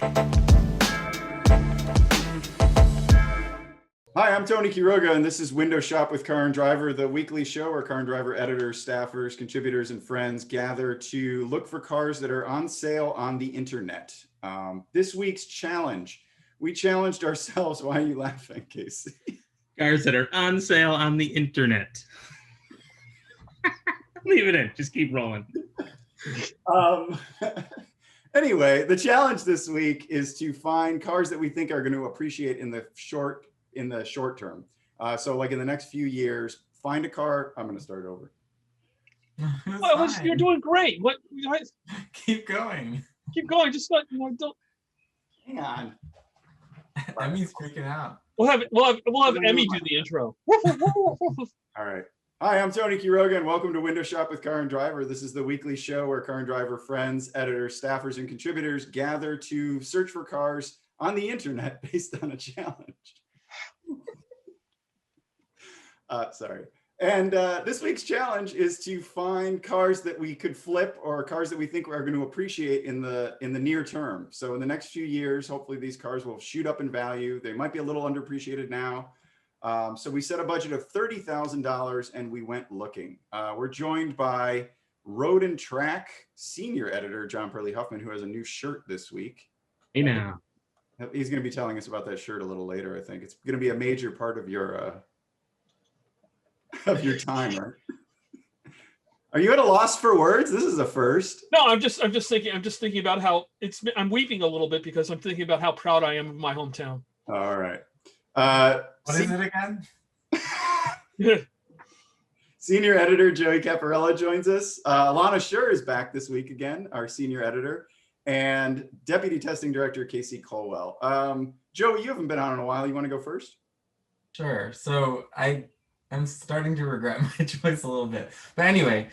Hi, I'm Tony Quiroga, and this is Window Shop with Car and Driver, the weekly show where Car and Driver editors, staffers, contributors, and friends gather to look for cars that are on sale on the internet. This week's challenge, we challenged ourselves. Why are you laughing, Casey? Cars that are on sale on the internet. Leave it in. Just keep rolling. Anyway, the challenge this week is to find cars that we think are going to appreciate in the short term. So like in the next few years, find a car. I'm going to start over. Well, you're doing great. What? Keep going. Keep going. Just don't. Hang on. Emmy's freaking out. We'll have Emmy do the intro. All right. Hi, I'm Tony Quiroga, and welcome to Window Shop with Car and Driver. This is the weekly show where Car and Driver friends, editors, staffers, and contributors gather to search for cars on the internet based on a challenge. Sorry. And this week's challenge is to find cars that we could flip or cars that we think are going to appreciate in the near term. So in the next few years, hopefully these cars will shoot up in value. They might be a little underappreciated now. So we set a budget of $30,000 and we went looking. We're joined by Road and Track senior editor, John Perley Huffman, who has a new shirt this week. Hey now. He's going to be telling us about that shirt a little later, I think. It's going to be a major part of your timer. Are you at a loss for words? This is a first. No, I'm just thinking about how I'm weeping a little bit because I'm thinking about how proud I am of my hometown. All right. What is it again? Senior editor Joey Caparella joins us. Alana Schur is back this week again, our senior editor, and deputy testing director Casey Colwell. Joey, you haven't been on in a while. You want to go first? Sure. So I'm starting to regret my choice a little bit. But anyway,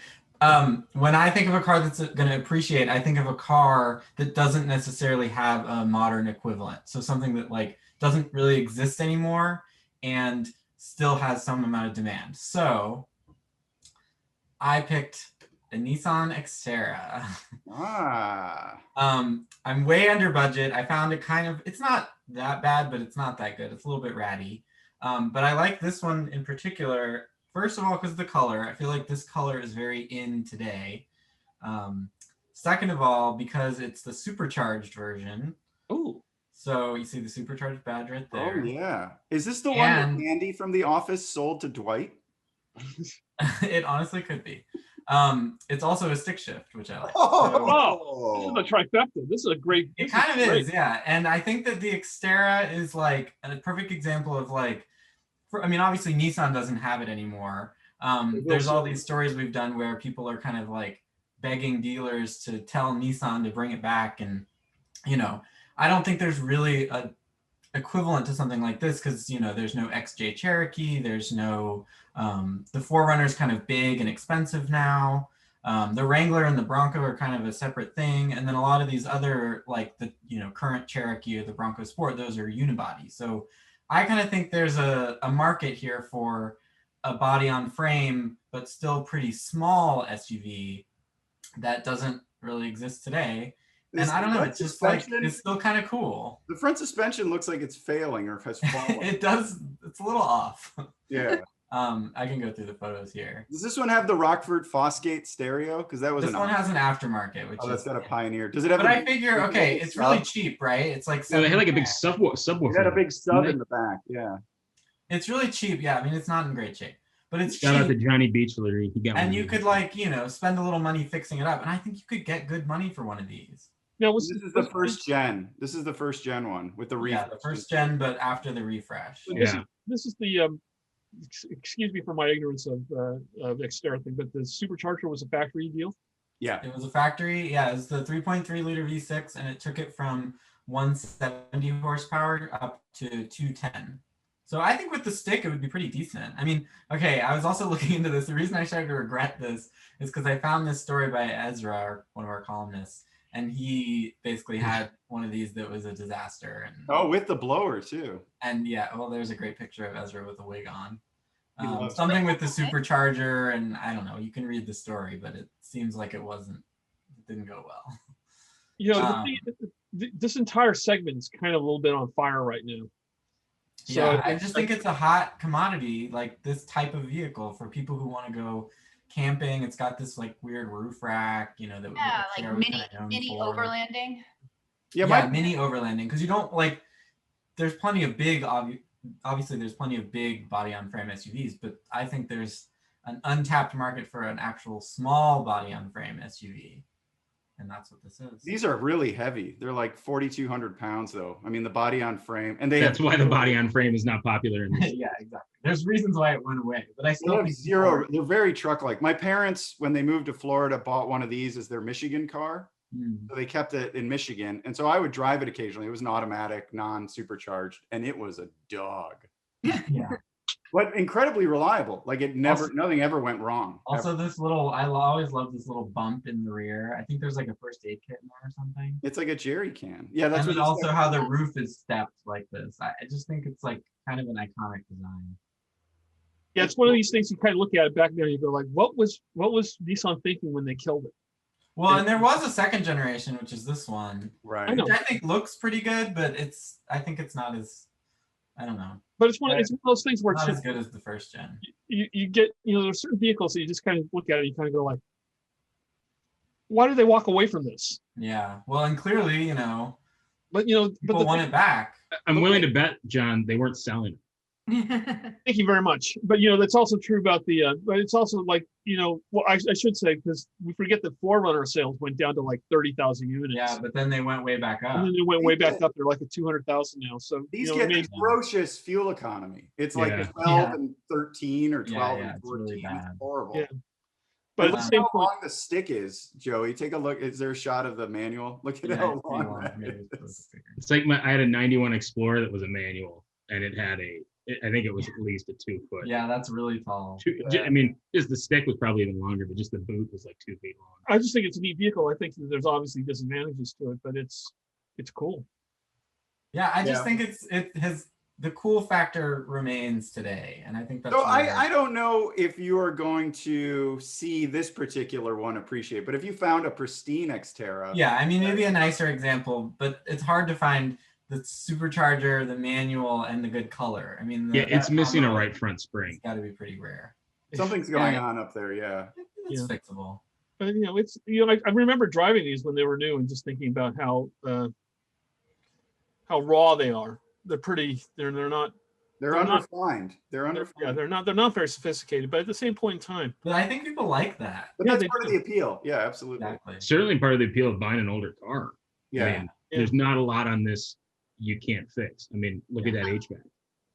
when I think of a car that's going to appreciate, I think of a car that doesn't necessarily have a modern equivalent. So something that like doesn't really exist anymore and still has some amount of demand. So I picked a Nissan Xterra. I'm way under budget. I found it it's not that bad, but it's not that good. It's a little bit ratty. But I like this one in particular, first of all, because of the color. I feel like this color is very in today. Second of all, because it's the supercharged version. Ooh. So you see the supercharged badge right there. Oh, yeah. Is this the one that Andy from The Office sold to Dwight? It honestly could be. It's also a stick shift, which I like. Oh, this is a trifecta. This is a great. It kind of is, yeah. And I think that the Xterra is like a perfect example of like, obviously Nissan doesn't have it anymore. There's all these stories we've done where people are kind of like begging dealers to tell Nissan to bring it back. And, I don't think there's really a equivalent to something like this because, there's no XJ Cherokee. There's no, the 4Runner's kind of big and expensive now. The Wrangler and the Bronco are kind of a separate thing. And then a lot of these other, like the, current Cherokee or the Bronco Sport, those are unibody. So I kind of think there's a market here for a body on frame, but still pretty small SUV that doesn't really exist today. And I don't know, it's just like, it's still kind of cool. The front suspension looks like it's failing or has fallen. It does, it's a little off. Yeah. I can go through the photos here. Does this one have the Rockford Fosgate stereo? Because that was this one has an aftermarket, which that's got a Pioneer. Does it have? But I figure, okay, it's really cheap, right? It's like they had like a big subwoofer. It had a big sub in the back. Yeah. It's really cheap. Yeah, it's not in great shape, but it's cheap. Shout out to Johnny Beachler. And you could spend a little money fixing it up, and I think you could get good money for one of these. No, this is the first gen. This is the first gen one with the refresh. Yeah, the first gen, but after the refresh. This is the excuse me for my ignorance of Xterra thing, but the supercharger was a factory deal. Yeah, it was a factory. Yeah, it was the 3.3 liter V6, and it took it from 170 horsepower up to 210. So I think with the stick, it would be pretty decent. I was also looking into this. The reason I started to regret this is because I found this story by Ezra, one of our columnists, and he basically had one of these that was a disaster. And with the blower too. And yeah, well, there's a great picture of Ezra with a wig on. Something with the supercharger, and I don't know, you can read the story, but it seems like it didn't go well. this entire segment is kind of a little bit on fire right now. So Yeah, I just think it's a hot commodity, like this type of vehicle for people who want to go camping. It's got this like weird roof rack, you know, that Yeah, Xterra like was kinda known mini for. overlanding. Yeah, Yeah, mini overlanding, because you don't like. There's plenty of big, obviously, there's plenty of big body on frame SUVs, but I think there's an untapped market for an actual small body on frame SUV, and that's what this is. these are really heavy. They're like 4,200 pounds though. I mean, the body on frame, and they That's have why the body on frame is not popular in this. Yeah, exactly. There's reasons why it went away, but I They still have think zero. They're very truck-like. My parents, when they moved to Florida, bought one of these as their Michigan car. So they kept it in Michigan, and so I would drive it occasionally. It was an automatic, non-supercharged, and it was a dog. Yeah. But incredibly reliable. Like it never, Also- nothing ever went wrong. Also, this little, I always love this little bump in the rear. I think there's like a first aid kit in there or something. It's like a jerry can. Yeah, that's And what then he also said. how the roof is stepped like this. I just think it's like kind of an iconic design. yeah, it's one of these things you kind of look at it back there and you go like, what was Nissan thinking when they killed it? Well, and there was a second generation, which is this one, Right. I know. which I think looks pretty good, but I think it's not as, I don't know, But it's one of those things where it's not as just, good as the first gen. you get, there's certain vehicles that you just kind of look at it and you kind of go like, why did they walk away from this? Yeah. Well, and clearly, But people want it back. I'm willing to bet, John, they weren't selling it. thank you very much. But that's also true about but it's also like, well, I should say, because we forget that 4Runner sales went down to like 30,000 units. Yeah, but then they went way back up. And then they went way back up. They're like at 200,000 now. So These I get mean, ferocious fuel economy. It's like Yeah. 12 Yeah. and 13 or 12 Yeah, and it's 14. really It's bad. horrible. Yeah. but at the Look same how point, long the stick is, Joey. Take a look. Is there a shot of the manual? Look at Yeah, how it's pretty long long. that Maybe it's is. supposed to figure. It's like I had a 91 Explorer that was a manual, and it had I think it was at least a 2 foot. Yeah, that's really tall. I mean, just the stick was probably even longer, but just the boot was like 2 feet long. I just think it's a neat vehicle. I think that there's obviously disadvantages to it, but it's cool. Yeah, I just Yeah. think it has the cool factor remains today, and I think that's. So really I don't know if you are going to see this particular one appreciate, but if you found a pristine Xterra, Yeah, I mean maybe a nicer example, but it's hard to find the supercharger, the manual, and the good color. I mean, Yeah, it's that missing a combo right front has spring. got to be pretty rare. something's going Yeah. on up there. Yeah. It's Yeah. fixable. But it's I remember driving these when they were new and just thinking about how raw they are. They're pretty. They're not. They're They're not- unrefined. They're unrefined. Yeah, they're not very sophisticated. But at the same point in time, But I think people like that. But Yeah, that's they part of do. the appeal. Yeah, absolutely. Exactly. Certainly part of the appeal of buying an older car. Yeah. I mean, Yeah. there's not a lot on this you can't fix. I mean, look at Yeah. that HVAC.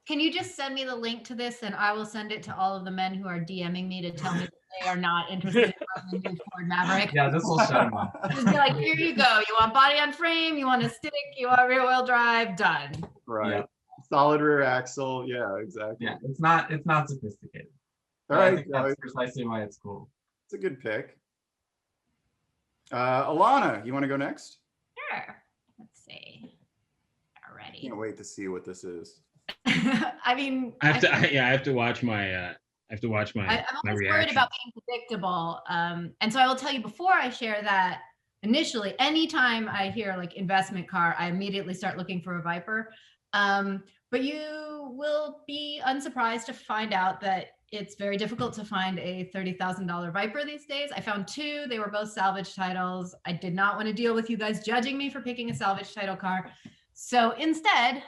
Can you just send me the link to this and I will send it to all of the men who are DMing me to tell me that they are not interested in buying a new Ford Maverick? Yeah, this will shut them up. Just be like, here you go. You want body on frame, you want a stick, you want rear wheel drive, done. Right. Yeah. Solid rear axle. Yeah, exactly. Yeah, it's not sophisticated. All But I right. think that's precisely why it's cool. It's a good pick. Alana, you want to go next? Sure. Let's see. Alrighty. Can't wait to see what this is. I mean, I have to watch my I'm my always worried reaction. about being predictable. And so I will tell you before I share that initially, anytime I hear like investment car, I immediately start looking for a Viper. But you will be unsurprised to find out that it's very difficult to find a $30,000 Viper these days. I found two. They were both salvage titles. I did not want to deal with you guys judging me for picking a salvage title car. So instead,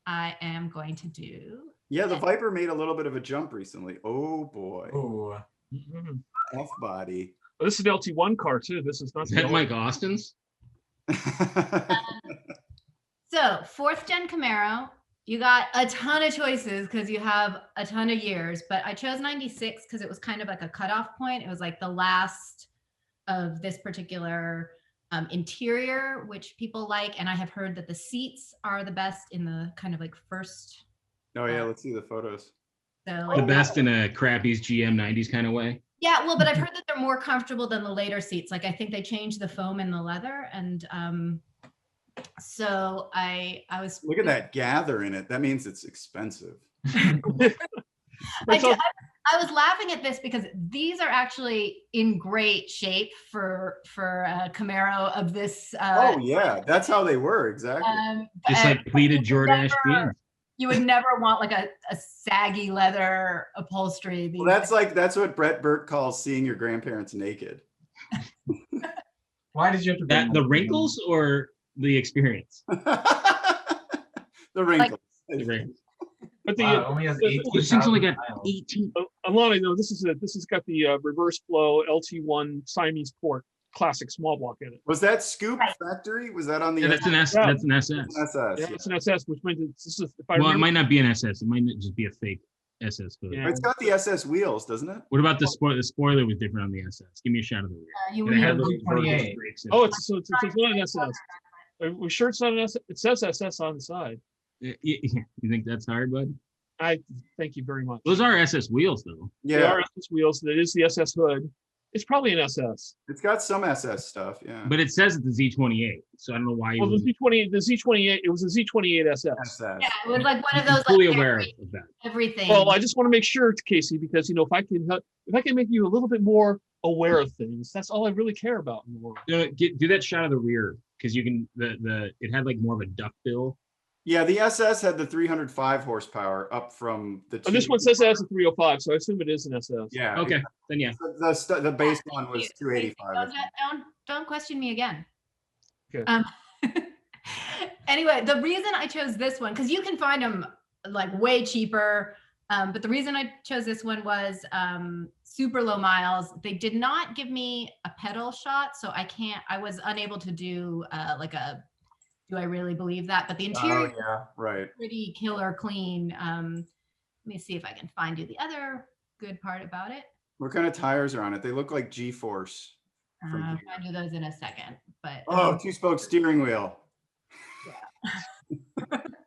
I am going to do. Yeah, the Viper made a little bit of a jump recently. Oh boy. Oh, Mhm. F body. Well, this is an LT1 car too. This is not. Is that Mike Austin's? So fourth gen Camaro, you got a ton of choices because you have a ton of years, but I chose 96 because it was kind of like a cutoff point. It was like the last of this particular interior, which people like. And I have heard that the seats are the best in the kind of like first. Oh yeah, let's see the photos. So The like, best in a crappy's GM 90s kind of way. yeah, well, but I've heard that they're more comfortable than the later seats. Like I think they changed the foam and the leather. And so I was. Look at that gather in it. That means it's expensive. It's I, also- I was laughing at this because these are actually in great shape for a Camaro of this. Oh yeah, that's how they were exactly. Just like pleated Jordache jeans. You would never want like a saggy leather upholstery. Well, that's what Brett Burt calls seeing your grandparents naked. Why did you have to bring That the wrinkles or the experience? The wrinkles. The wrinkles. But Wow, it only has This thing's 18,000 only got miles. 18. Alana, no, this has got the reverse flow LT1 Siamese port classic small block in it. Was that Scoop Factory? Was that on the Yeah, that's an S. Yeah. That's an SS. SS? Yeah, it's an SS, which means this is, if I Well, it remember, might not be an SS. It might just be a fake SS. Hood. Yeah. It's got the SS wheels, doesn't it? What about the spoiler? The spoiler was different on the SS. Give me a shot of the rear. You It had would- little 28. vertical streaks in oh, it. it's not an SS. Are we sure it's not an SS? It says SS on the side. You think that's hard, bud? I thank you very much. Those are SS wheels, though. They Yeah, are SS wheels. That is the SS hood. It's probably an SS. it's got some SS stuff. Yeah. But it says it's the Z28, so I don't know why you Well, the Z28, it was a Z28 SS. SS. Yeah, it was like one of those fully like aware of that. everything. Well, I just want to make sure, Casey, because if I can make you a little bit more aware of things, that's all I really care about in the world. Do that shot of the rear because you can it had like more of a duck bill. Yeah, the SS had the 305 horsepower up from the. And this one says it has a 305, so I assume it is an SS. Yeah. Okay, then yeah. The base one was 285. Don't question me again. Okay. Anyway, the reason I chose this one, because you can find them like way cheaper, but the reason I chose this one was super low miles. They did not give me a pedal shot, so I was unable to do like a, do I really believe that? But the interior Oh yeah, right. pretty killer clean. Let me see if I can find you the other good part about it. What kind of tires are on it? They look like G-force. I'll find you those in a second. But Oh, two-spoke steering wheel.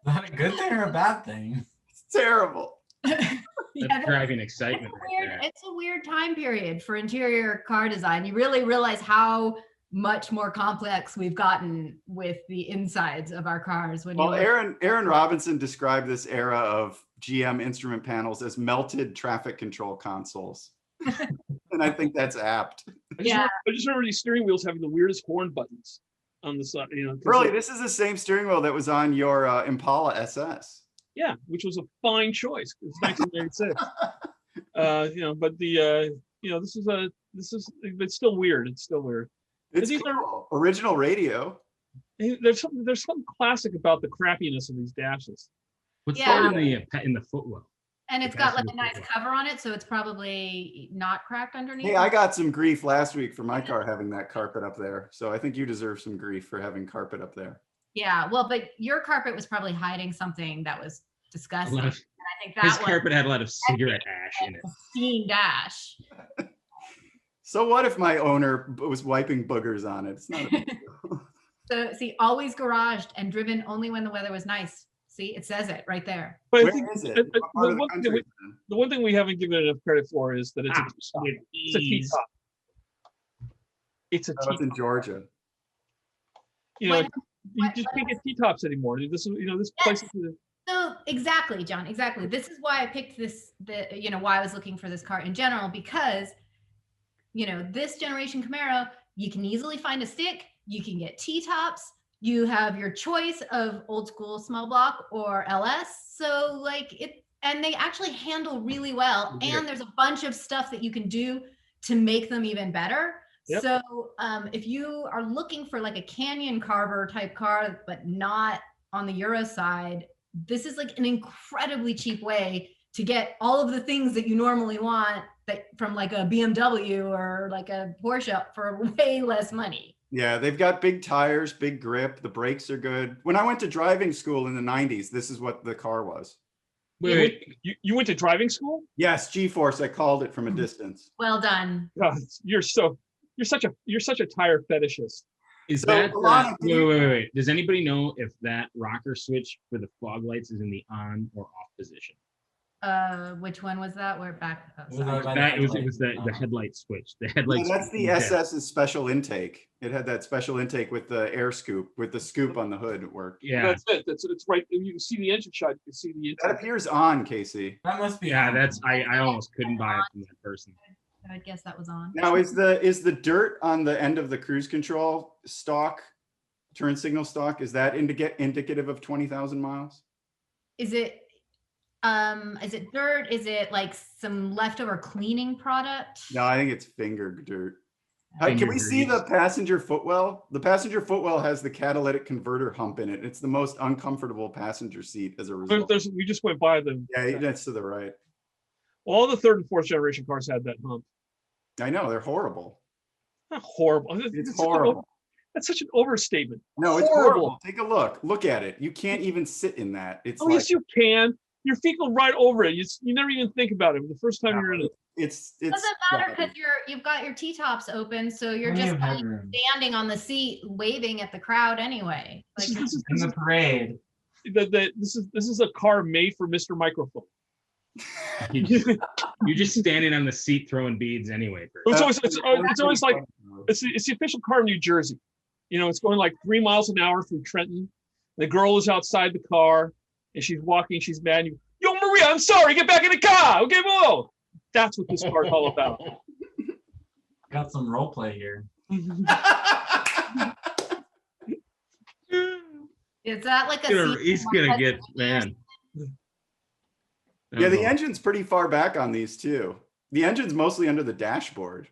Not a good thing or a bad thing? It's terrible. That's yeah, driving excitement right there. it's a weird time period for interior car design. You really realize how much more complex we've gotten with the insides of our cars. When Well, you Aaron Robinson described this era of GM instrument panels as melted traffic control consoles. And I think that's apt. Yeah. I just remember these steering wheels having the weirdest horn buttons on the side. 'Cause Really, this is the same steering wheel that was on your Impala SS. yeah, which was a fine choice. It's 1996. But it's still weird. It's still weird. It's These are- cool. Original radio. There's something classic about the crappiness of these dashes. What's Yeah. that in the footwell? and it's the got like a passenger nice footwell. cover on it, so it's probably not cracked underneath. Hey, I got some grief last week for my car having that carpet up there. So I think you deserve some grief for having carpet up there. Yeah, well, but your carpet was probably hiding something that was A disgusting. lot And of, I think his that was carpet had a lot of cigarette ash in it. pristine dash. So what if my owner was wiping boogers on it? It's not a big deal. So see, always garaged and driven only when the weather was nice. See, it says it right there. But I Where think is it? the What part of the one thing country we- is it in? the one thing we haven't given enough credit for is that it's a T-top. With It's a ease. T-top. It's a Oh, it's T. in Georgia. You know, When- you just can't get T-tops anymore. This place is So exactly, John, exactly. This is why I picked why I was looking for this car in general, because, this generation Camaro, you can easily find a stick, you can get T-tops, you have your choice of old school small block or LS. So and they actually handle really well. Yeah. And there's a bunch of stuff that you can do to make them even better. Yep. So if you are looking for like a Canyon Carver type car, but not on the Euro side, this is like an incredibly cheap way to get all of the things that you normally want from like a BMW or like a Porsche for way less money. Yeah, they've got big tires, big grip. The brakes are good. When I went to driving school in the 90s, this is what the car was. Wait, you went to driving school? Yes, G-force. I called it from a distance. Well done. God, you're such a tire fetishist. is So, that Alana, can you- wait? Does anybody know if that rocker switch for the fog lights is in the on or off position? Which one was that? We're back. Oh, It was sorry. by That the it was the headlight. headlight switch. The Yeah, headlight. that's switch the was dead. SS's special intake. It had that special intake with the air scoop, with the scoop on the hood. It worked. Yeah, That's it. It's right. You can see the engine shot. You can see the That intake. appears on, Casey. That must be. yeah. on. That's I almost couldn't buy it from that person. I guess that was on. Now, is the dirt on the end of the cruise control stock, turn signal stock, is that indicative of 20,000 miles? Is it dirt? Is it like some leftover cleaning product? No, I think it's finger dirt. Finger Can we see grease. the passenger footwell? The passenger footwell has the catalytic converter hump in it. It's the most uncomfortable passenger seat as a result. We just went by them. Yeah, that's to the right. All the third and fourth generation cars had that hump. I know, they're horrible. Not horrible. It's horrible. That's such an overstatement. No, it's horrible. Take a look. Look at it. You can't even sit in that. It's Oh, like, yes, you can. Your feet go right over it. You never even think about it. The first time you're in it. it's Doesn't matter because you've got your T-tops open, so you're Plenty just of like headroom. standing on the seat, waving at the crowd anyway. Like, This In the parade. is a car made for Mr. Microphone. You're just standing on the seat throwing beads anyway. It's always like it's the official car in New Jersey. You know, it's going like 3 miles an hour through Trenton. The girl is outside the car and she's walking. She's mad. Yo, Maria, I'm sorry. Get back in the car. Okay, whoa. That's what this car is all about. Got some role play here. is that like a He's gonna get man. Yeah, the engine's pretty far back on these too. The engine's mostly under the dashboard.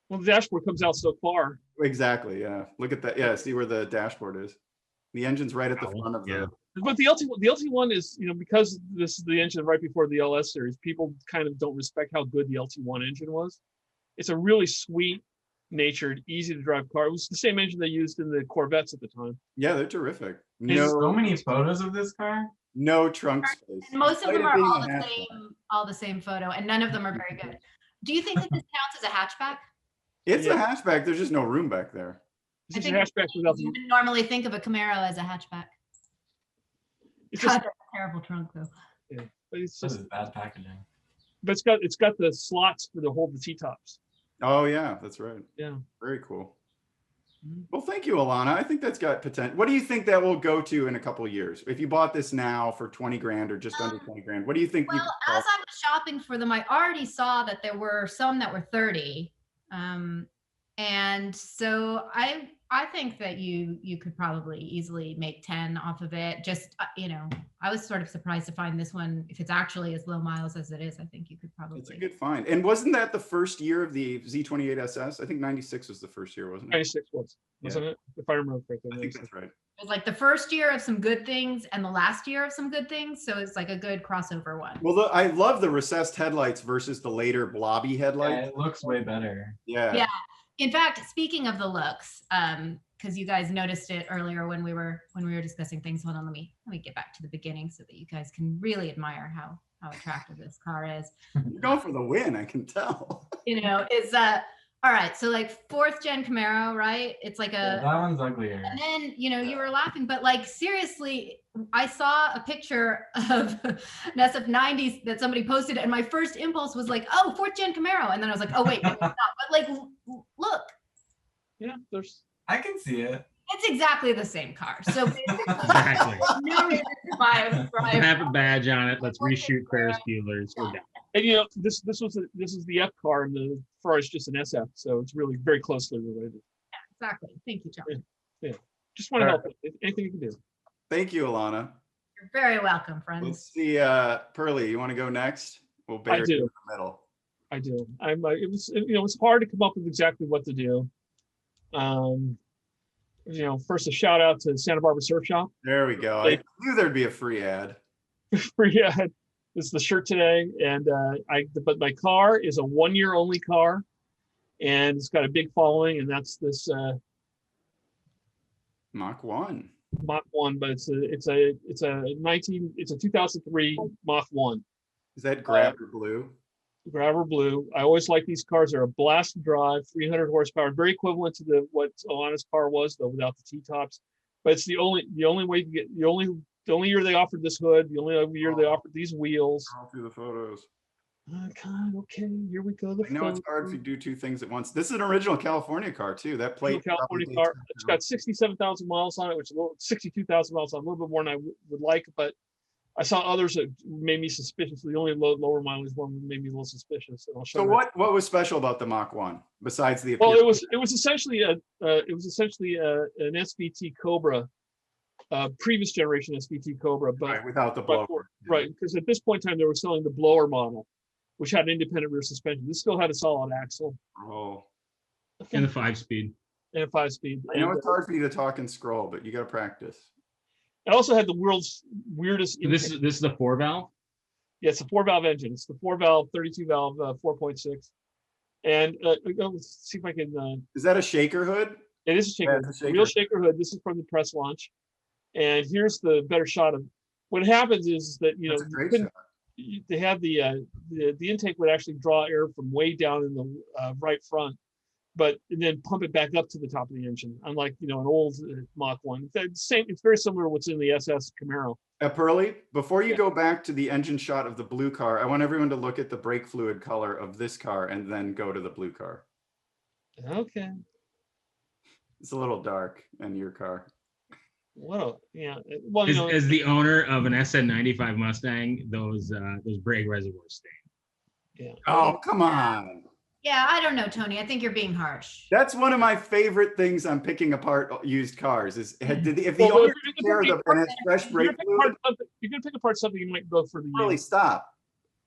Well, the dashboard comes out so far. Exactly. Yeah. Look at that. Yeah. See where the dashboard is. The engine's right at the front of Yeah. But the LT1 is, you know, because this is the engine right before the LS series, people kind of don't respect how good the LT1 engine was. It's a really sweet natured, easy to drive car. It was the same engine they used in the Corvettes at the time. Yeah, they're terrific. There's so many photos of this car. No trunk space. And most of Despite them it are being all a the hatchback. all the same photo, and none of them are very good. Do you think that this counts as a hatchback? It's Yeah. a hatchback. There's just no room back there. It's I just a think hatchback without You the. wouldn't normally think of a Camaro as a hatchback. It's God, just, that's a terrible trunk though. but it's This just, is bad packaging. but it's got the slots for to hold the T-tops. Oh yeah, that's right. Yeah. Very cool. Mhm. Well, thank you, Alana. I think that's got potential. What do you think that will go to in a couple of years? If you bought this now for 20 grand or just under 20 grand, what do you think? you Well, could sell? as I was shopping for them, I already saw that there were some that were 30. And so I think that you could probably easily make 10 off of it. Just, I was sort of surprised to find this one, if it's actually as low miles as it is, I think you could probably. It's a good find. And wasn't that the first year of the Z28 SS? I think 96 was the first year, wasn't it? 96 wasn't it? If I remember correctly. I think 96. that's right. It was like the first year of some good things and the last year of some good things. So it's like a good crossover one. Well, I love the recessed headlights versus the later blobby Yeah, headlights. it looks way better. Yeah. Yeah. In fact, speaking of the looks, because you guys noticed it earlier when we were discussing things. Hold on, let me get back to the beginning so that you guys can really admire how attractive this car is. You're going for the win, I can tell. Is all right. So like 4th gen Camaro, right? It's like Yeah, that one's uglier. and then you were laughing, but like seriously, I saw a picture of an SF90 that somebody posted, and my first impulse was like, oh, 4th gen Camaro, and then I was like, oh wait, no, it's not. But like, look, Yeah, there's. I can see it. it's exactly the same car. So basically, Exactly. no reason to buy Have a badge on it. Let's reshoot Ferris Bueller's. We're done. And this is the F car, and the Ferrari's just an SF, so it's really very closely related. Exactly. Thank you, John. Just want to help. Anything you can do. Thank you, Alana. You're very welcome, friends. Let's see, Pearly, you want to go next? We'll I bury do. you in the middle. I do. It was hard to come up with exactly what to do. First a shout out to Santa Barbara Surf Shop. There we go. I knew there'd be a free ad. Yeah, this is the shirt today, and but my car is a 1-year only car, and it's got a big following, and that's this Mach 1. Mach 1, but it's a 2003 Mach 1. Is that Grabber Blue? Grabber Blue. I always like these cars. They're a blast to drive, 300 horsepower, very equivalent to what Alana's car was, though without the T-tops. But it's the only way to get the only The only year they offered this hood, the only year they offered these wheels. All through the photos. God, okay, here we go. The I know it's hard if you do two things at once. This is an original California car too. That plate. California probably car. takes It's got 67,000 miles on it, which is 62,000 miles on, a little bit more than I would like, but I saw others that made me suspicious. The only lower mileage one made me a little suspicious. And I'll show So you. what was special about the Mach 1 besides the Well, appearance? it was essentially an SVT Cobra, previous generation SVT Cobra, but Right, without the blower. right, because at this point in time they were selling the blower model, which had an independent rear suspension. This still had a solid axle Oh, And the 5-speed. and a 5-speed. I know it's hard for you to talk and scroll, but you got to practice. It also had the world's weirdest. So this is the 4-valve. Yeah, it's a 4-valve engine. It's the 4-valve, 32-valve, 4.6. And let's see if I can. Is that a shaker hood? It is a shaker. Yeah, it's a Hood, real shaker. shaker hood. This is from the press launch. And here's the better shot of what happens is that That's a you great couldn't- shot. they have the intake would actually draw air from way down in the right front, but and then pump it back up to the top of the engine. Unlike an old Mach 1. It's very similar to what's in the SS Camaro. Pearly, before you go back to the engine shot of the blue car, I want everyone to look at the brake fluid color of this car and then go to the blue car. Okay. It's a little dark in your car. Well, yeah. Well, As the owner of an SN95 Mustang, those brake reservoirs stain. yeah. Oh, come on. Yeah, I don't know, Tony. I think you're being harsh. That's one of my favorite things on picking apart used cars is if the Well, owner if takes you're care gonna of them and it's fresh brake fluid, you're gonna pick apart something, you might go for the really stop.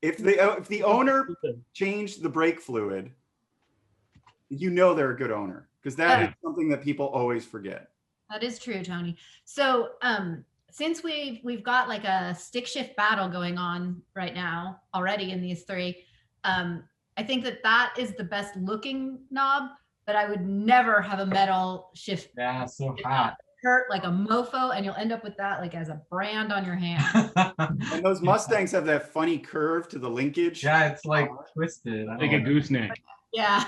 If the owner changed the brake fluid, they're a good owner because that is something that people always forget. That is true, Tony. So since we've got like a stick shift battle going on right now already in these three, I think that is the best looking knob, but I would never have a metal shift. Yeah, so hot. Hurt like a mofo, and you'll end up with that like as a brand on your hand. And those Mustangs have that funny curve to the linkage. Yeah, it's like twisted. Like a gooseneck. Yeah.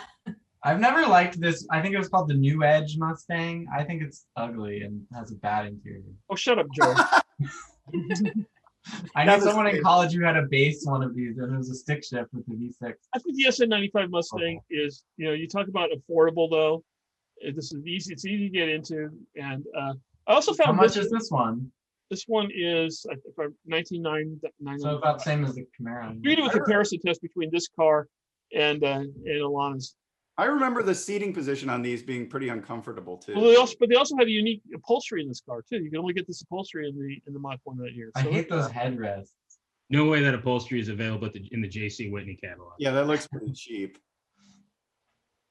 I've never liked this. I think it was called the New Edge Mustang. I think it's ugly and has a bad interior. Oh, shut up, Joe. I know someone in college who had a base one of these, and it was a stick shift with the V6. I think the SN95 Mustang is, you talk about affordable though. This is easy. It's easy to get into, and I also found How much is this one? This one is I think $19,999. So about the same as the Camaro. You can do a comparison test between this car and Alana's. I remember the seating position on these being pretty uncomfortable too. Well, they also had a unique upholstery in this car too. You can only get this upholstery in the Mach 1 that year. I hate those headrests. No way that upholstery is available in the J.C. Whitney catalog. Yeah, that looks pretty cheap.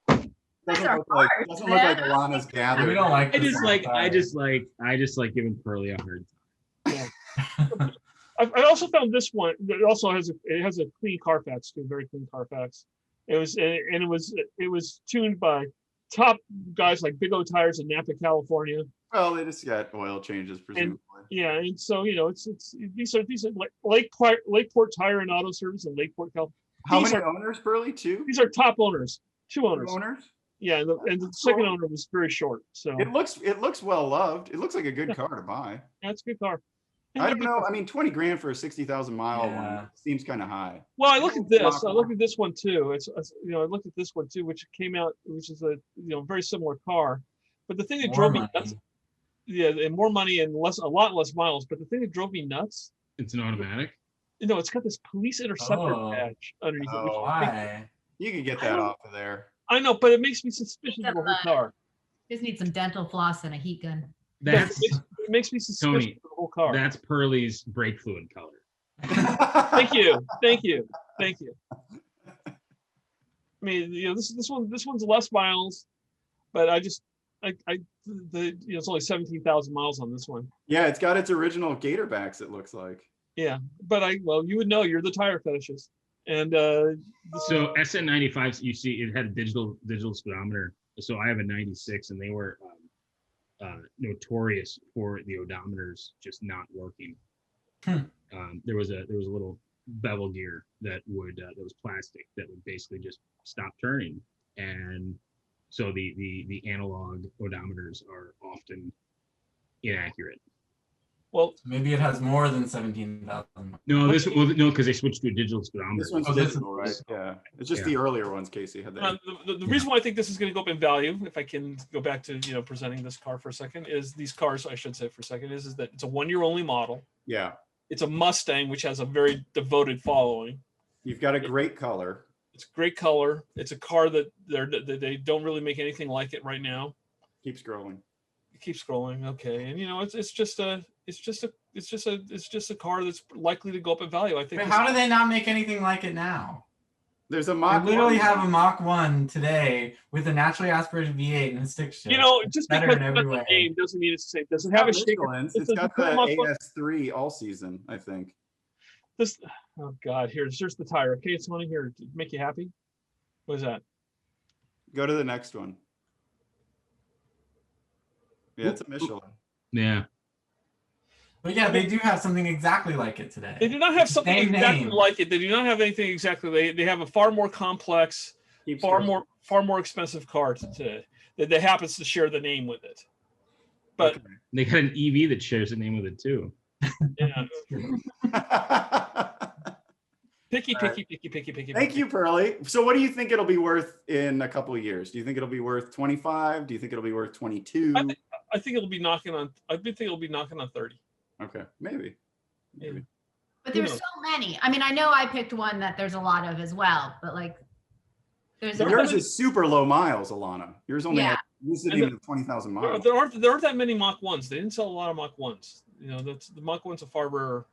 Those Doesn't are look like hard, Alana's gathered. We don't like I this just one. I just like giving Pearly a hard time. I also found this one that also has a clean Carfax too, very clean Carfax. It was tuned by top guys like Big O Tires in Napa, California. Well, they just got oil changes, presumably. Yeah, and so it's these are like Lakeport Tire and Auto Service in Lakeport, California. How many owners, Pearly? Two? These are top owners, two owners. Two owners? Yeah, and the second owner was very short. So It looks well loved. It looks like a good car to buy. that's a good car. I don't know. I mean, 20 grand for a 60,000 mile Yeah. one seems kind of high. Well, I looked at this. I looked at this one too. I looked at this one too, which came out, which is a very similar car. But the thing that drove me nuts, and more money and a lot less miles. But the thing that drove me nuts, It's an automatic. it's got this police interceptor badge underneath it. Which Why? You could get that off of there. I know, but it makes me suspicious of the whole car. Just need some dental floss and a heat gun. That's It makes me suspicious Tony, of the whole car. that's Pearly's brake fluid color. Thank you. I mean, this one's less miles, but it's only 17,000 miles on this one. Yeah, it's got its original gator backs, it looks like. Yeah, but you would know, you're the tire fetishist. And So SN95s, you see, it had a digital speedometer. So I have a 96, and they were notorious for the odometers just not working. There was a little bevel gear that was plastic that would basically just stop turning, and so the analog odometers are often inaccurate. Well, Maybe it has more than 17,000. No, no, because they switched to a digital speedometer. This one's Oh, this digital, right? is- Yeah. It's just Yeah. the earlier ones, Casey had that. the reason why I think this is going to go up in value, if I can go back to presenting this car for a second, is these cars, I should say for a second, is that it's a 1 year only model. Yeah. It's a Mustang, which has a very devoted following. You've got a great color. It's a great color. It's a car that they don't really make anything like it right now. Keep scrolling. Keep scrolling. Okay, and it's just a car that's likely to go up in value. I think. But how do they not make anything like it now? There's a They Mach literally 1. have a Mach 1 today with a naturally aspirated V8 and a stick shift. Just better because in it's every got the way. name doesn't mean it's the same. Does it have a shaker? Michelin's. It's It's got the Mach 1. AS3 all season, I think. This. Oh God! Here's the tire. Okay, it's on here. Make you happy? What is that? Go to the next one. Yeah, it's a Michelin. Yeah. But yeah, they do have something exactly like it today. They do not have something Same exactly name. like it. They do not have anything exactly. They have a far more complex, Keep far scrolling. more expensive car today that happens to share the name with it. But Okay. They got an EV that shares the name with it too. yeah, picky. Thank you, Pearly. So what do you think it'll be worth in a couple of years? Do you think it'll be worth 25? Do you think it'll be worth 22? I think it'll be knocking on. I think it'll be knocking on 30. Okay, maybe. Maybe. But there's so many. I mean, I know I picked one that there's a lot of as well, but like there's There Yours is super low miles, Alana. Yours only Yeah. had, yours didn't even have 20,000 miles. There aren't that many Mach 1s. They didn't sell a lot of Mach 1s. That's the Mach 1's a far rarer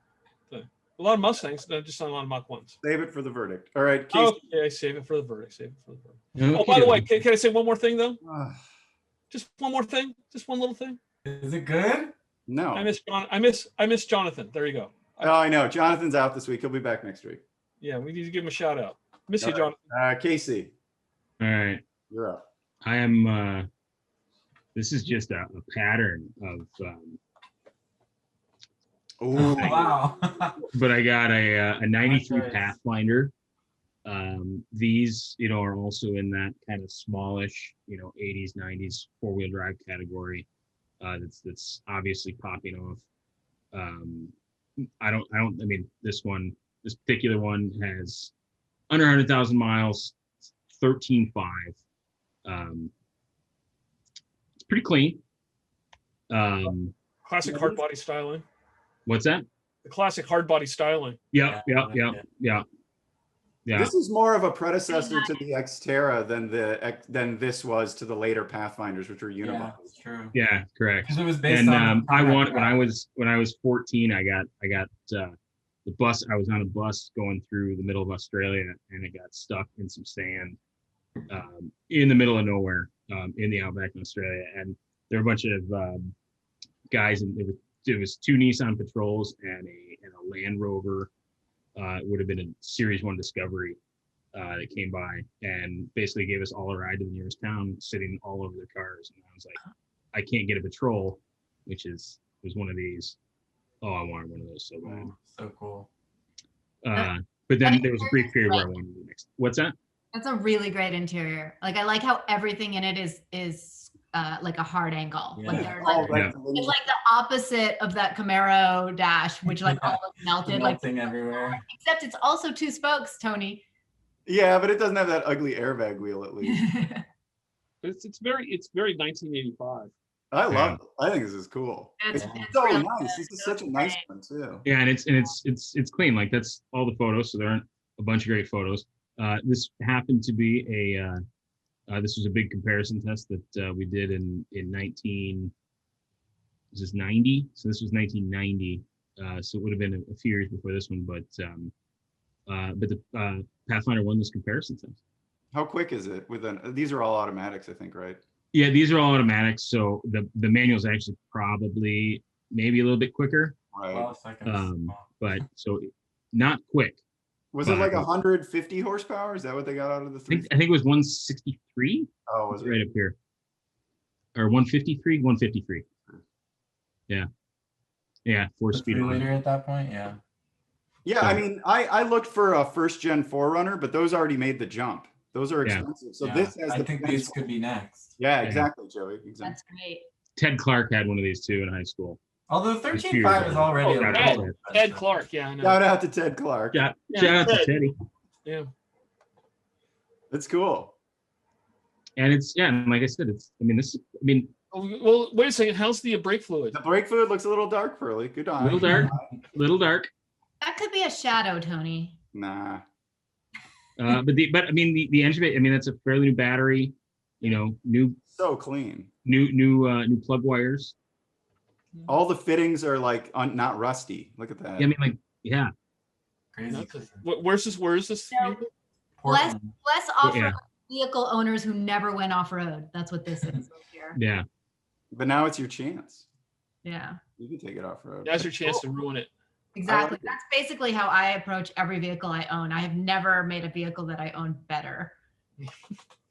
thing. A lot of Mustangs, just not a lot of Mach 1s. Save it for the verdict. All right, Casey. Okay, save it for the verdict. Okay. Oh, by the way, can I say one more thing though? Ah, Just one more thing. Just one little thing. Is it good? no. I miss Jonathan. There you go. Oh, I know. Jonathan's out this week. He'll be back next week. Yeah, we need to give him a shout out. Miss you, All Jonathan. Casey, All right. you're up. I am. This is just a pattern of. Oh, Wow. But I got a '93 choice. Pathfinder. These, are also in that kind of smallish, 80s, 90s 4-wheel drive category. That's obviously popping off. I mean, this particular one has under 100,000 miles, 13.5. It's pretty clean. Classic hard body styling. What's that? The classic hard body styling. Yeah. This is more of a predecessor to the Xterra than this was to the later Pathfinders, which were Yeah, unibodies. that's true. Yeah, correct. Because it was based And on. when I was 14, I got the bus. I was on a bus going through the middle of Australia, and it got stuck in some sand in the middle of nowhere in the outback in Australia. And there were a bunch of guys, and it was 2 Nissan Patrols and a Land Rover. It would have been a Series 1 Discovery that came by and basically gave us all a ride to the nearest town, sitting all over the cars. And I was like, I can't get a Patrol, which was one of these. Oh, I wanted one of those so bad. Oh, so cool. But then there was a brief period where I wanted the next. What's that? That's a really great interior. Like I like how everything in it is like a hard angle. Like Yeah. they're Oh, like, right. it's like the opposite of that Camaro dash, which like all looks melted. Like Melting everywhere. except it's also 2 spokes, Tony. Yeah, but it doesn't have that ugly airbag wheel at least. It's very 1985. I love it. I think this is cool. It's so really nice. good. This is such a nice one too. Yeah, and it's clean. Like that's all the photos. So there aren't a bunch of great photos. This happened to be this was a big comparison test that we did in 1990. So this was 1990. So it would have been a few years before this one, but the Pathfinder won this comparison test. How quick is it? These are all automatics, I think, right? Yeah, these are all automatics. So the manual is actually probably maybe a little bit quicker, Right. 12 seconds. but so not quick. Was it like 150 horsepower? Is that what they got out of the I 3? think it was 163. Oh, was it? Right up here, or 153. 153. Yeah, 4-speed. 3-liter at that point, yeah. Yeah, I mean, I looked for a first-gen 4Runner, but those already made the jump. Those are Yeah. expensive. So Yeah, this has I the think potential. these could be next. Yeah, Yeah. exactly, Joey. Exactly. That's great. Ted Clark had one of these too in high school. Although 13.5 is already Oh, a Ted. little Ted expensive. Clark, yeah, I know. Shout out to Ted Clark. Shout Yeah, out to Ted. Teddy. Yeah. It's cool. And it's, yeah, and like I said, it's, I mean, Well, wait a second. How's the brake fluid? The brake fluid looks a little dark, Pearly. Good eye. little dark. That could be a shadow, Tony. Nah. But I mean the engine bay, I mean that's a fairly new battery, you know, new So clean. new plug wires. All the fittings are like not rusty. Look at that. Yeah, I mean like yeah. Crazy. Where's this? Where is this? No. Less Portland. off-road Yeah. vehicle owners who never went off-road. That's what this is right here. Yeah. But now it's your chance. Yeah, You can take it off road. That's your chance to ruin it. exactly. it. That's basically how I approach every vehicle I own. I have never made a vehicle that I own better.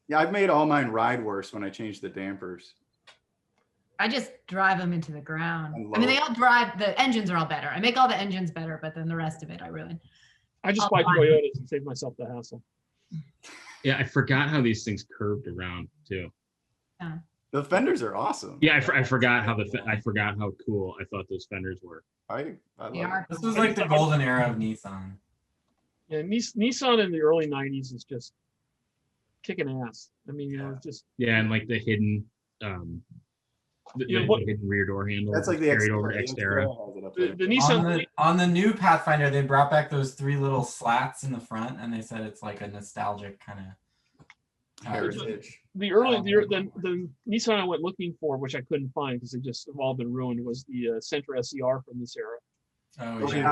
Yeah, I've made all mine ride worse when I changed the dampers. I just drive them into the ground. And I mean, they low. all drive, the engines are all better. I make all the engines better, but then the rest of it I ruin. I just Oh, buy fine. Toyotas and save myself the hassle. Yeah, I forgot how these things curved around too. The fenders are awesome. Yeah, I forgot how I forgot how cool I thought those fenders were. I love They it. are. This was like the golden era of Nissan. Yeah, Nissan in the early '90s is just kicking ass. I mean, you know, it's just Yeah, and like the hidden Yeah, the what- hidden rear door handle That's like the carried over to Xterra. Xterra. has it up the, there. the Nissan. On the new Pathfinder, they brought back those 3 little slats in the front, and they said it's like a nostalgic kind of Heritage. The Nissan I went looking for, which I couldn't find because they just have all been ruined, was the Sentra SER from this era. Oh Okay, yeah.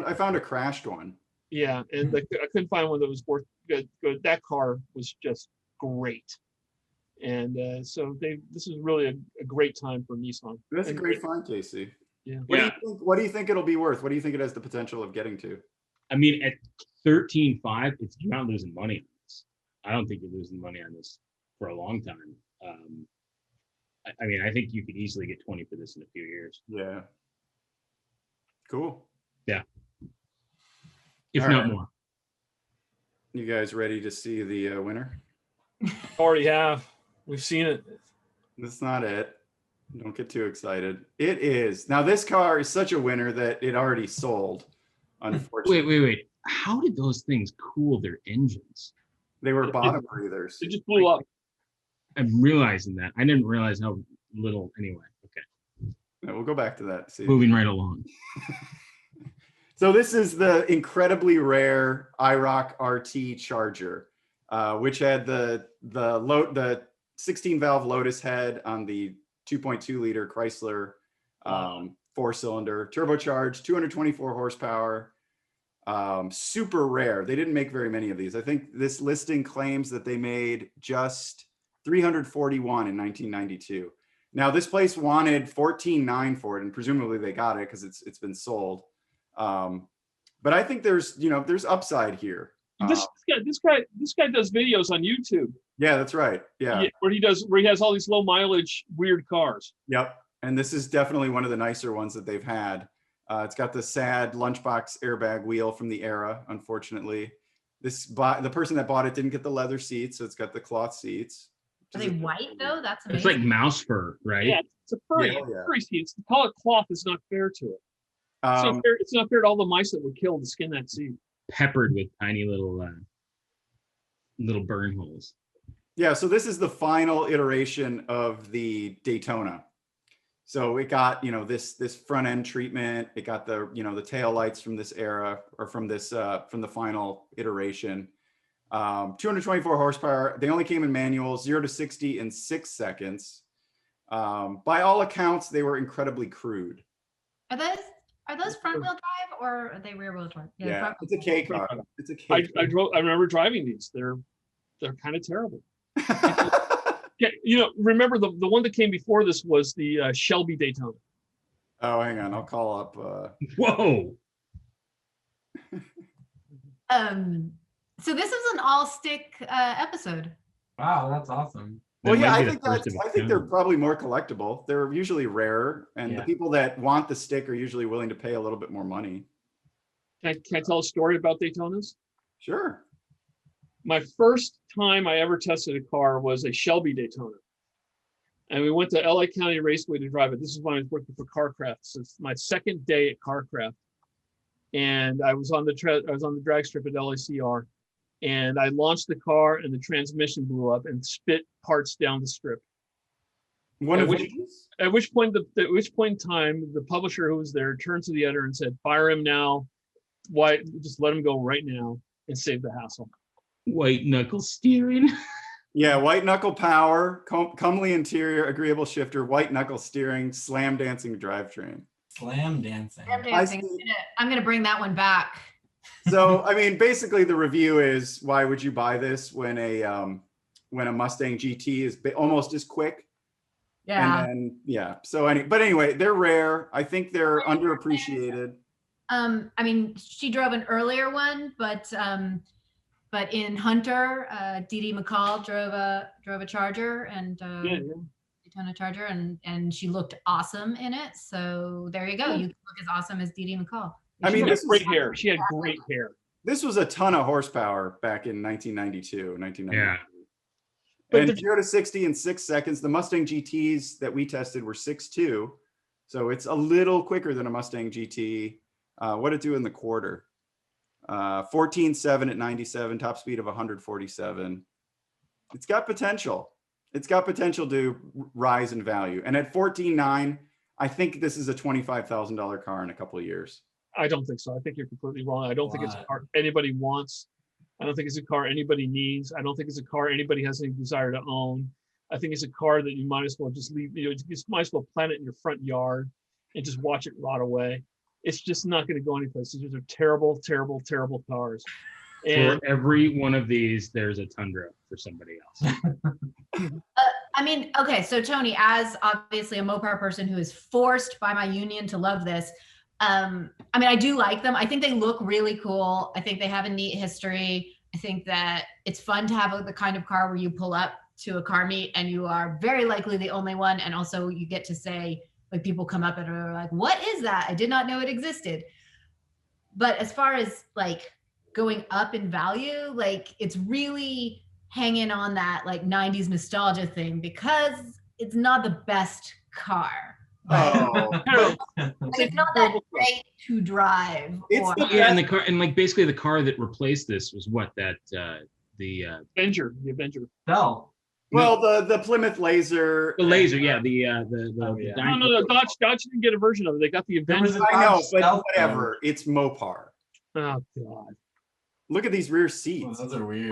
I found a crashed one. Yeah, and I couldn't find one that was worth good. That car was just great, and so this is really a great time for Nissan. That's a And great find, Casey. Yeah. What do you think it'll be worth? What do you think it has the potential of getting to? I mean, at 13.5, you're not losing money on this. I don't think you're losing money on this for a long time. I mean, I think you could easily get 20 for this in a few years. Yeah. Cool. If All not right. more. You guys ready to see the winner? Already have. We've seen it. That's not it. Don't get too excited. It is. Now, this car is such a winner that it already sold, unfortunately. Wait. How did those things cool their engines? They were bottom breathers. It just blew up. I'm realizing that. I didn't realize how little. Anyway, okay. Yeah, we'll go back to that. See. Moving right along. So this is the incredibly rare IROC RT Charger, which had the 16 valve Lotus head on the 2.2 liter Chrysler 4-cylinder, turbocharged, 224 horsepower. Super rare. They didn't make very many of these. I think this listing claims that they made just 341 in 1992. Now this place wanted 14.9 for it, and presumably they got it because it's been sold. But I think there's upside here. This guy does videos on YouTube. Yeah, that's right. Yeah. Where he has all these low mileage weird cars. Yep. And this is definitely one of the nicer ones that they've had. It's got the sad lunchbox airbag wheel from the era, unfortunately. The person that bought it didn't get the leather seats, so it's got the cloth seats. Are they white though? That's amazing. It's like mouse fur, right? Yeah, it's a furry. Yeah. Furry seats. To call it cloth is not fair to it. It's not fair to all the mice that were killed to skin that seat. Peppered with tiny little burn holes. Yeah, so this is the final iteration of the Daytona. So it got, this front end treatment. It got the tail lights from this era, or from the final iteration. 224 horsepower. They only came in manual, 0 to 60 in 6 seconds. By all accounts, they were incredibly crude. Are those front wheel drive or are they rear wheel drive? Yeah, it's a K car. It's a K I car. remember driving these. They're kind of terrible. Yeah, remember the one that came before this was the Shelby Daytona. Oh, hang on. I'll call up. Whoa. So this is an all stick episode. Wow, that's awesome. Well, That yeah, might I be the think first of its they're kind. probably more collectible. They're usually rarer, and the Yeah. people that want the stick are usually willing to pay a little bit more money. Can I tell a story about Daytonas? Sure. My first time I ever tested a car was a Shelby Daytona. And we went to LA County Raceway to drive it. This is when I was working for CarCraft. So it's my second day at CarCraft. And I was on the drag strip at LACR. And I launched the car and the transmission blew up and spit parts down the strip. At which point in time, the publisher who was there turned to the editor and said, "Fire him now. Why? Just let him go right now and save the hassle." White knuckle steering. Yeah, white knuckle power, comely interior, agreeable shifter, white knuckle steering, slam dancing drivetrain. Slam dancing. I'm gonna bring that one back. So, I mean, basically the review is, why would you buy this when a Mustang GT is almost as quick? Yeah. And then, yeah. So anyway, they're rare. I think they're underappreciated. I mean, she drove an earlier one, but in Hunter, Dee McCall drove a Charger and Daytona Charger, and she looked awesome in it. So there you go. You look as awesome as Dee McCall. I mean, this great hair. She had great hair. This was a ton of horsepower back in 1992, 1993. Yeah. And 0 to 60 in 6 seconds. The Mustang GTs that we tested were 6.2. So it's a little quicker than a Mustang GT. What did it do in the quarter? 14.7 at 97, top speed of 147. It's got potential. It's got potential to rise in value. And at 14.9, I think this is a $25,000 car in a couple of years. I don't think so. I think you're completely wrong. I don't think it's a car anybody wants. I don't think it's a car anybody needs. I don't think it's a car anybody has any desire to own. I think it's a car that you might as well just leave, you might as well plant it in your front yard and just watch it rot away. It's just not going to go anyplace. These are terrible, terrible, terrible cars. And for every one of these, there's a Tundra for somebody else. I mean, okay, so Tony, as obviously a Mopar person who is forced by my union to love this, I mean, I do like them. I think they look really cool. I think they have a neat history. I think that it's fun to have the kind of car where you pull up to a car meet and you are very likely the only one. And also you get to say, like, people come up and are like, "What is that? I did not know it existed." But as far as like going up in value, like, it's really hanging on that like 90s nostalgia thing because it's not the best car. Oh, It's not that great to drive. Yeah, and the car, and like basically the car that replaced this was what, that the Avenger, the Avenger. Bell. well, the Plymouth Laser. The Laser, yeah, the yeah. No, Dodge didn't get a version of it. They got the Avenger. I know, but whatever. It's Mopar. Oh God! Look at these rear Oh, seats. those are weird.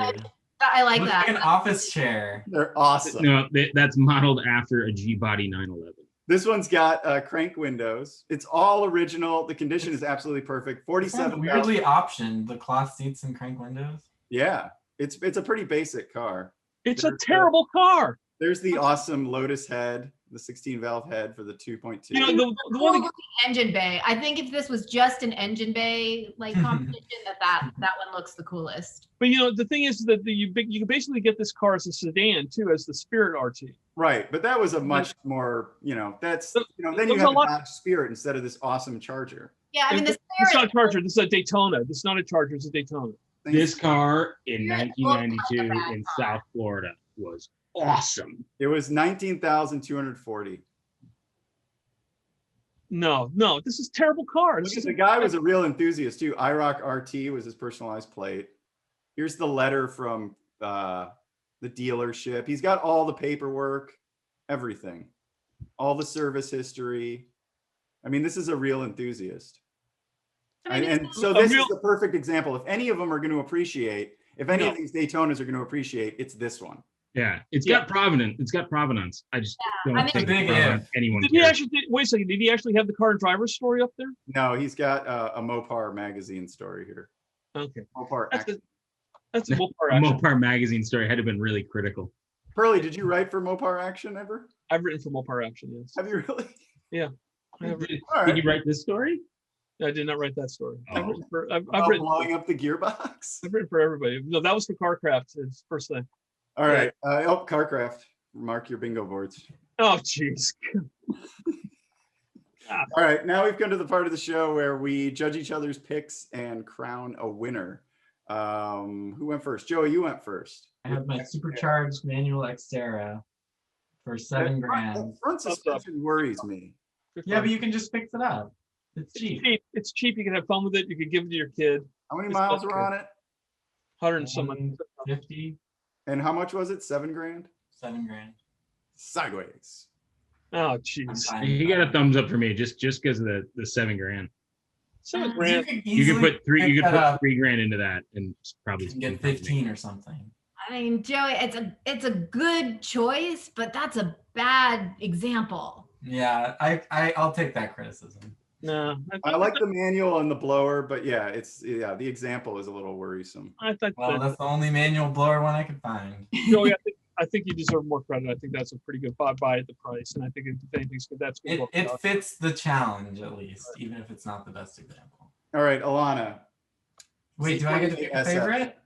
I like Looks that. like an office chair. They're awesome. No, that's modeled after a G-Body 911. This one's got crank windows. It's all original. The condition is absolutely perfect. 47. Weirdly optioned, the cloth seats and crank windows. Yeah, it's a pretty basic car. It's a terrible car. There's the awesome Lotus head, the 16 valve head for the 2.2. You know, the Cool one looking engine bay. I think if this was just an engine bay like competition, that one looks the coolest. But you know, the thing is that you can basically get this car as a sedan too, as the Spirit RT. Right, but that was a much more, that's, then you There's have a a lot- Dodge Spirit instead of this awesome Charger. Yeah, I mean, This is not a Charger. This is a Daytona. This is not a Charger. It's a Daytona. This car in You're 1992 a bad in car. South Florida was awesome. It was 19,240. No, this is a terrible car. This is The guy was a real enthusiast too. IROC RT was his personalized plate. Here's the letter from the dealership. He's got all the paperwork, everything, all the service history. I mean, this is a real enthusiast. And so this is the perfect example. If any of them are going to appreciate, if any of these Daytonas are going to appreciate, it's this one. Yeah, it's got provenance. It's got provenance. I just don't I mean, think big provenance anyone Did he cares. actually? Wait a second. Did he actually have the car and driver story up there? No, he's got a Mopar magazine story here. Okay, Mopar action. that's a Mopar action. Mopar magazine story had to have been really critical. Pearly, did you write for Mopar Action ever? I've written for Mopar Action. Yes, Have you really? I have written. All Did right. you write this story? I did not write that story. I've Oh. written for. I've About written. blowing up the gearbox. I've written for everybody. No, that was for CarCraft. It's the first thing. All right. Carcraft. Mark your bingo boards. Oh, jeez. All right. Now we've come to the part of the show where we judge each other's picks and crown a winner. Who went first? Joey, you went first. I have my supercharged manual Xterra. for 7 grand. Front suspension worries me. Yeah, but you can just fix it up. It's cheap. It's cheap. You can have fun with it. You can give it to your kid. How many It's miles okay. were on it? 100 and some. 50, And how much was it? 7 grand? 7 grand. Sideways. Oh, I'm jeez. fine You with get a that. thumbs up for me just because of the 7 grand. 7 You grand. could You could easily put three. pick You could that put up 3 grand into that and probably and get spend something. 15 or something. I mean, Joey, it's a good choice, but that's a bad example. Yeah, I'll take that criticism. No, I like the manual and the blower, but yeah, the example is a little worrisome. I thought Well, that, that's the only manual blower one I could find. Joey, I think you deserve more credit. I think that's a pretty good buy at the price, and I think if anything's good, that's good. It fits the challenge at least, even if it's not the best example. All right, Alana. Wait, do I get to pick a Z28 SF. favorite?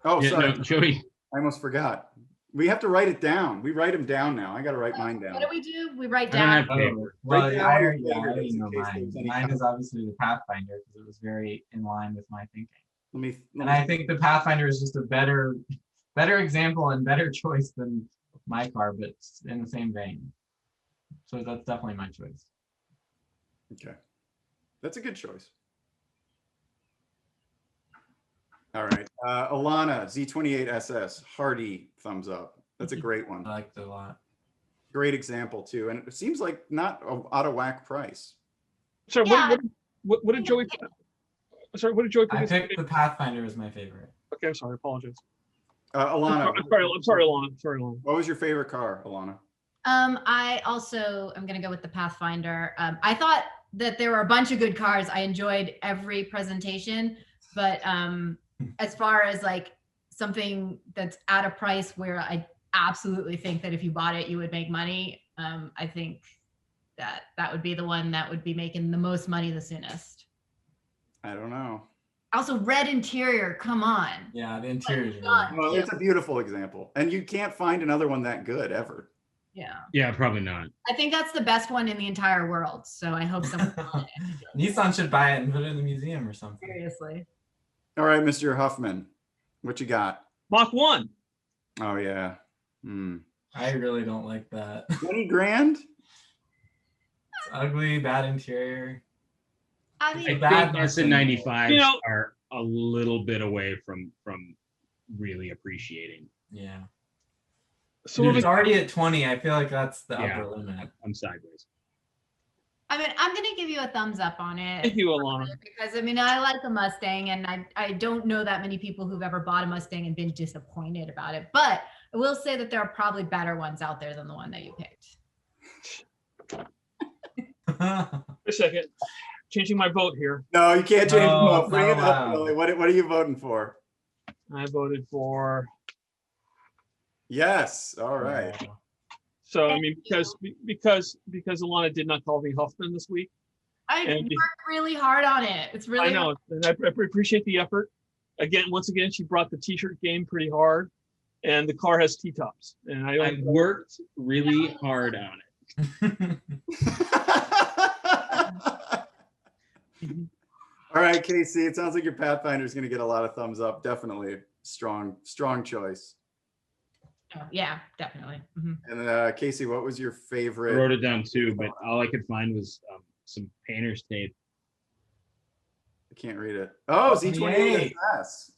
Oh, Yeah, sorry. no, Joey. I almost forgot. We have to write it down. We write them down now. I got to write mine What down. do we do? We write I don't down. have paper. Well, Right I down already your favorites already in know case mine. there's any Mine is obviously the Pathfinder because it was very in line with my thinking. Let And me I think the Pathfinder is just a better example and better choice than my car, but it's in the same vein. So that's definitely my choice. Okay. That's a good choice. All right. Alana, Z28 SS, hearty thumbs up. That's a great one. I liked it a lot. Great example too. And it seems like not out of whack price. Sorry, Yeah. what did Joey? Sorry, what did Joey? I Pick picked the Pathfinder as my favorite. Okay, I'm sorry. I apologize. Alana, I'm sorry, Alana. Sorry, Alana. what was your favorite car, Alana? I also am gonna go with the Pathfinder. I thought that there were a bunch of good cars. I enjoyed every presentation, but as far as like something that's at a price where I absolutely think that if you bought it, you would make money, I think that would be the one that would be making the most money the soonest. I don't know. Also, red interior, come on. Yeah, the interior is really God. Well, it's a beautiful example. And you can't find another one that good ever. Yeah. Yeah, probably not. I think that's the best one in the entire world. So I hope someone Nissan should buy it and put it in the museum or something. seriously. All right, Mr. Huffman, what you got? Mach 1. Oh, yeah. I really don't like that. 20 grand? It's ugly, bad interior. I I mean, think Bad S&95s You know- are a little bit away from really appreciating. Yeah. So If what it's was- already at 20, I feel like that's the Yeah. upper limit. I'm sideways. I mean, I'm gonna give you a thumbs up on it. Thank you, Alana. Because I mean, I like a Mustang, and I don't know that many people who've ever bought a Mustang and been disappointed about it. But I will say that there are probably better ones out there than the one that you picked. Wait a second. Changing my vote here. No, you can't change No, them up. it's Bring not it up, allowed. Billy. What are you voting for? I voted for. Yes. All right. So I Thank mean, you. because Alana did not call me Huffman this week. I And- worked really hard on it. It's really I know, and I appreciate the effort. Once again, she brought the T-shirt game pretty hard, and the car has T-tops. And I I worked really hard on it. All right, Casey, it sounds like your Pathfinder is going to get a lot of thumbs up. Definitely strong choice. Yeah, definitely. Mhm. And Casey, what was your I favorite? wrote it down too, but all I could find was some painter's tape. I can't read it. Oh, Z28 28. SS.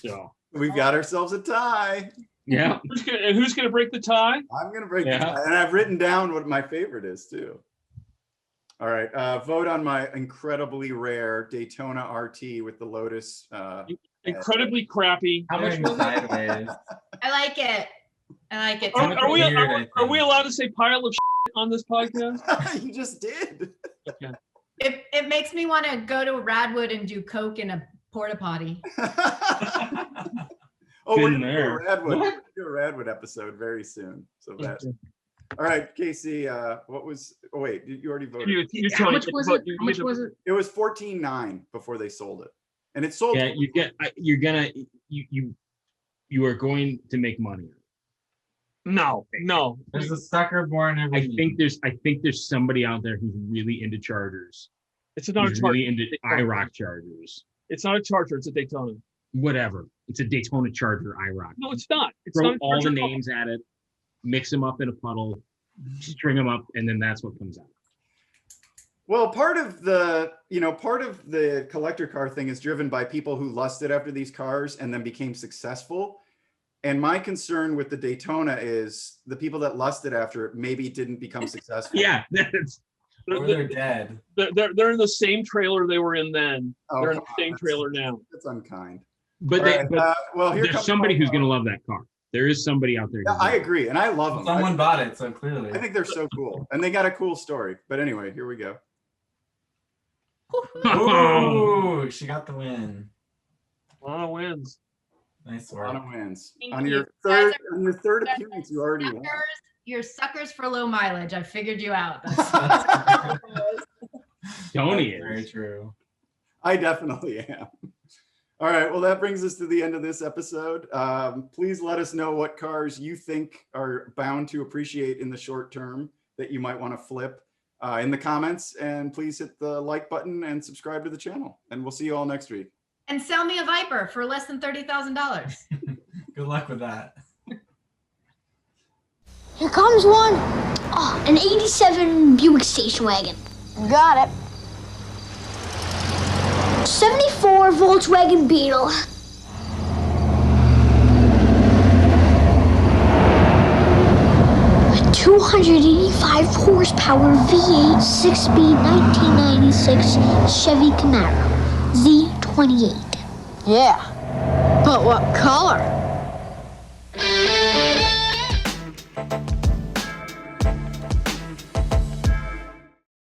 So We've got ourselves a tie. yeah, who's gonna break the tie? I'm going to break Yeah. the tie. And I've written down what my favorite is too. All right. Vote on my incredibly rare Daytona RT with the Lotus. Incredibly crappy. How much was it? Sideways. I like it. I like it. Are, are we Weird, I are we think. allowed to say pile of shit on this podcast? You just did. Okay. It makes me want to go to Radwood and do coke in a porta potty. Oh, we're Been gonna do a there. Radwood. We're What? gonna do a Radwood episode very soon. So that. All right, Casey. What was? Oh wait, you already voted. How much was it? How much was it? It was 14.9 before they sold it, and it sold. Yeah, you are going to make money. No. There's a sucker born every I think there's somebody out there who's really into Chargers. It's not a Who's Charger. really into IROC Chargers. It's not a Charger. It's a Daytona. Whatever. It's a Daytona Charger IROC. No, it's not. It's Throw not a all the Charger. names at it. mix them up in a puddle, string them up, and then that's what comes out. Well, part of the collector car thing is driven by people who lusted after these cars and then became successful. And my concern with the Daytona is the people that lusted after it maybe didn't become successful. Yeah, Or they're dead. They're in the same trailer they were in then. Oh, They're in come the on, same trailer now. That's unkind. but, All right, well, here there's comes somebody who's going to love that car. There is somebody out there. Yeah, I agree, and I love them. Someone bought it, so clearly. I think they're so cool, and they got a cool story. But anyway, here we go. Ooh, she got the win. A lot of wins. Nice A lot work. of wins. Thank On you. your Guys third, on your third appearance, you already won. You're suckers for low mileage. I figured you out. Tony That's very is. true. I definitely am. All right. Well, that brings us to the end of this episode. Please let us know what cars you think are bound to appreciate in the short term that you might want to flip in the comments. And please hit the like button and subscribe to the channel. And we'll see you all next week. And sell me a Viper for less than $30,000. Good luck with that. Here comes one. Oh, an 87 Buick station wagon. Got it. 74 Volkswagen Beetle. A 285 horsepower V8 6-speed 1996 Chevy Camaro Z28. Yeah, but what color?